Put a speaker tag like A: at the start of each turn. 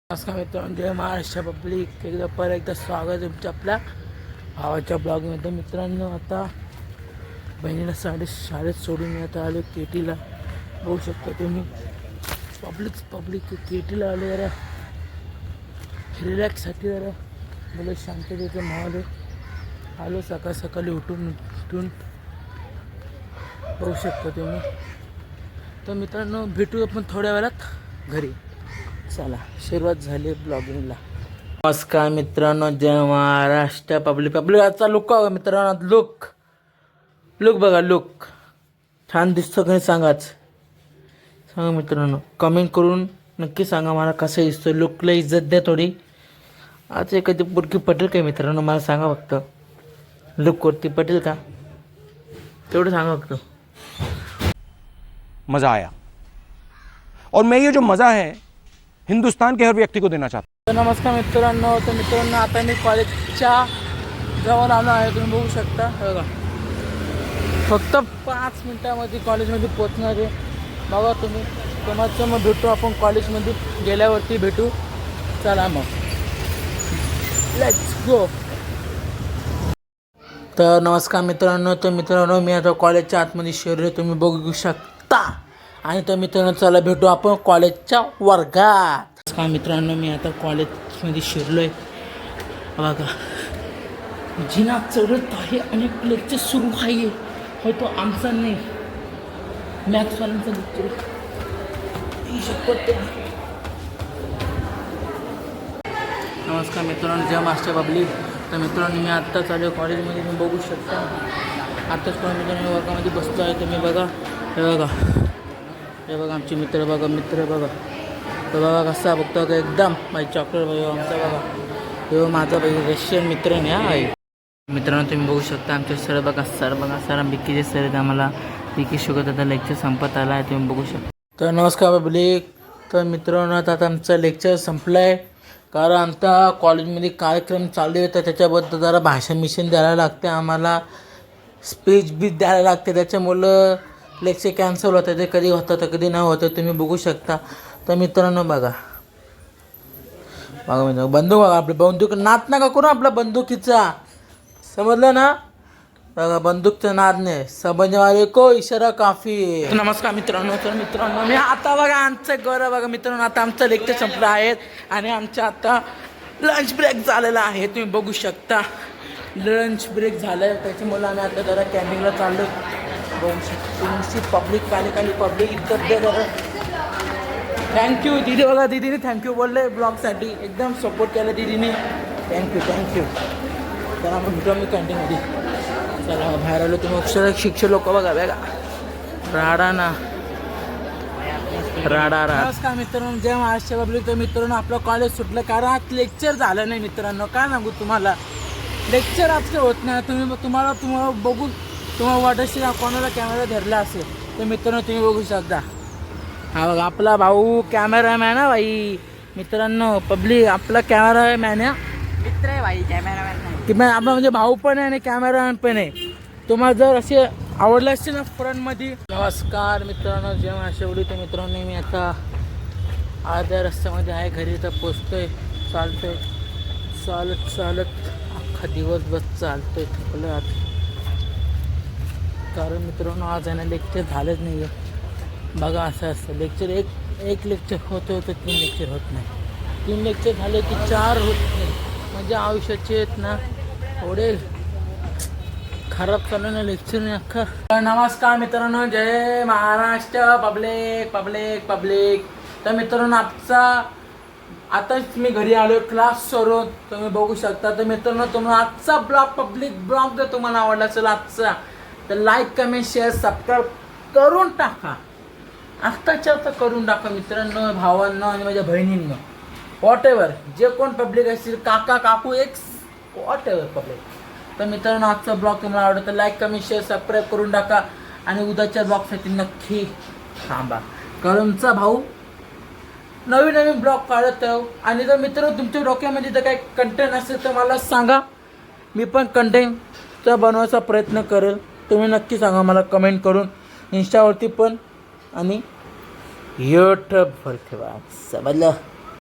A: नमस्कार मित्रांनो, जय महाराष्ट्र पब्लिक. एकदा स्वागत आहे तुमच्या आपल्या भावाच्या ब्लॉगमध्ये. मित्रांनो, आता बहिणीला शाळेत सोडून मी आता आलो केटीला. बघू शकता तुम्ही पब्लिक केटीला आलो. जरा रिलॅक्ससाठी जरा बोल शांततेचं माहोल आलो. सकाळी उठून बघू शकता तुम्ही. तर मित्रांनो, भेटू आपण थोड्या वेळात घरी. चला, सुरुवात झाली ब्लॉगिंगला. नमस्कार मित्रांनो, जय महाराष्ट्र पब्लिक. आजचा लुक बघा मित्रांनो. लुक बघा. लुक छान दिसतो का सांगा मित्रांनो. कमेंट करून नक्की सांगा मला कसं दिसतो. लुकला इज्जत द्या थोडी. आज एखादी पुरकी पटेल काय मित्रांनो, मला सांगा फक्त. लुकवरती पटेल का तेवढं सांगा फक्त.
B: मज़ा आया और मैं ये जो मज़ा है हिंदुस्तान के हर व्यक्ति को देना चाहता
A: हूँ. नमस्कार मित्रांनो. आता मी कॉलेजच्या जवळ आलो आहे. तुम्ही बघू शकता. बघा, फक्त 5 मिनिटामध्ये कॉलेजमध्ये पोचणार आहे. बघा तुम्ही. तुम्हाला मग भेटू आपण कॉलेजमध्ये गेल्यावरती भेटू. चला मग, लेट्स गो. तर नमस्कार मित्रांनो, मी आता कॉलेजच्या आतमध्ये शिरलो. तुम्ही बघू शकता. आणि तर मित्रांनो, चला भेटू आपण कॉलेजच्या वर्गात. नमस्कार मित्रांनो, मी आता कॉलेजमध्ये शिरलो आहे. बघा, जिना चढत आहे आणि लेक्चर सुरू आहे. हो, तो आमचा नाही, मॅथ्सवाल्यांचा लेक्चर. नमस्कार मित्रांनो, जय मास्टर पब्लिक. तर मित्रांनो, मी आत्ता चालू आहे कॉलेजमध्ये. तुम्ही बघू शकता. आत्ताच मित्रांनो वर्गामध्ये बसतो आहे. तुम्ही बघा. हे बघा आमचे मित्र बघा. तर बघा कसा बघतो का एकदम माझी चॉकलेट भाई आमचा. बघा, हे माझा भाई रशियन मित्र नाही आहे. मित्रांनो, तुम्ही बघू शकता आमचे सर बघा. सर बिकीचे सर आहेत. आम्हाला बिकी शिकवत आता लेक्चर संपत आला आहे. तुम्ही बघू शकता. तर नमस्कार पब्लिक. तर मित्रांनो, आता आमचं लेक्चर संपलं आहे. कारण आमचा कॉलेजमध्ये कार्यक्रम चालू आहे. तर त्याच्याबद्दल जरा भाषण द्यायला लागते आम्हाला. स्पीच बी द्यायला लागते. त्याच्यामुळं लेक्चर कॅन्सल होतं. ते कधी होतं तर कधी नाही होतं. तुम्ही बघू शकता. तर मित्रांनो बघा मित्रांनो, बंदूक बघा. आपली बंदूक नाद नका करू आपल्या बंदुकीचा, समजलं ना. बघा, बंदूकचा नाद नाही. समजवाले को इशारा काफी. नमस्कार मित्रांनो. तर मित्रांनो, मी आता बघा आमचं घर बघा मित्रांनो. आता आमचं लेक्चर संपलं आहे आणि आमच्या आता लंच ब्रेक झालेला आहे. तुम्ही बघू शकता. लंच ब्रेक झालं आहे. त्याच्यामुळे आम्ही आता जरा कॅन्टीनला चाललो. बघू शकतो पब्लिक. काली पब्लिक इतकं दे जरा. थँक्यू दीदी. बघा, दीदीने थँक्यू बोलले ब्लॉगसाठी. एकदम सपोर्ट केला दीदीने. थँक्यू. चला मग भेटू मी कॅन्टीनमध्ये. चला बाहेर आलो. तुम्ही शिक्षक लोक बघा. राडा. नमस्कार मित्रांनो, जय महाराष्ट्र पब्लिक. तर मित्रांनो, आपलं कॉलेज सुटलं कारण आज लेक्चर झालं नाही मित्रांनो. काय सांगू तुम्हाला, लेक्चर आज होत नाही. तुम्हाला बघून तुम्हाला वाटत असेल कोणाला कॅमेरा धरला असेल. तर मित्रांनो, तुम्ही बघू शकता. हा बघा, आपला भाऊ कॅमेरामॅन आहे भाई. मित्रांनो पब्लिक, आपला कॅमेरामॅन आहे.
C: मित्र आहे भाई, कॅमेरामॅन नाही.
A: आपला म्हणजे भाऊ पण आहे आणि कॅमेरामॅन पण आहे. तुम्हाला जर असे आवडले असतील ना फ्रंटमध्ये. नमस्कार मित्रांनो, जय महाराष्ट्र. तर मित्रांनो, मी आता अर्ध्या रस्त्यामध्ये आहे. घरी तर पोचतोय. चालत अख्खा दिवसभर चालतोय. थकलो आज. कारण मित्रांनो, आज आहे ना लेक्चर झालंच नाही आहे. बघा, असं असतं लेक्चर. एक लेक्चर होतं 3 लेक्चर होत नाही. 3 लेक्चर झाले की 4 होत नाही. म्हणजे आयुष्याचे आहेत ना एवढे खराब चालू ना लेक्चर नाही अख्खा. नमस्कार मित्रांनो, जय महाराष्ट्र पब्लिक. तर मित्रांनो, आताच मी घरी आलो क्लास सोडून. तुम्ही बघू शकता. तर मित्रांनो, तुम्हाला आजचा ब्लॉग जर तुम्हाला आवडला असेल आजचा, तर लाईक, कमेंट, शेअर, सबस्क्राईब करून टाका. आत्ताच्या आता करून टाका मित्रांनो, भावांना आणि माझ्या बहिणींना. वॉटेवर जे कोण पब्लिक असतील, काका काकू वॉटेवर पब्लिक. तर मित्रांनो, आजचा ब्लॉग तुम्हाला आवडतं तर लाईक, कमेंट, शेअर, सबस्क्राईब करून टाका. आणि उद्याच्या ब्लॉगसाठी नक्की थांबा. कारण आमचा भाऊ नवीन ब्लॉग काढत राहू. आणि जर मित्रांनो तुमच्या डोक्यामध्ये जर काही कंटेंट असेल तर मला सांगा. मी पण कंटेंटचा बनवायचा प्रयत्न करेल. तुम्ही नक्की सांगा मला कमेंट करून. इंस्टावरती पण आणि यूट्यूब फॉर समजलं.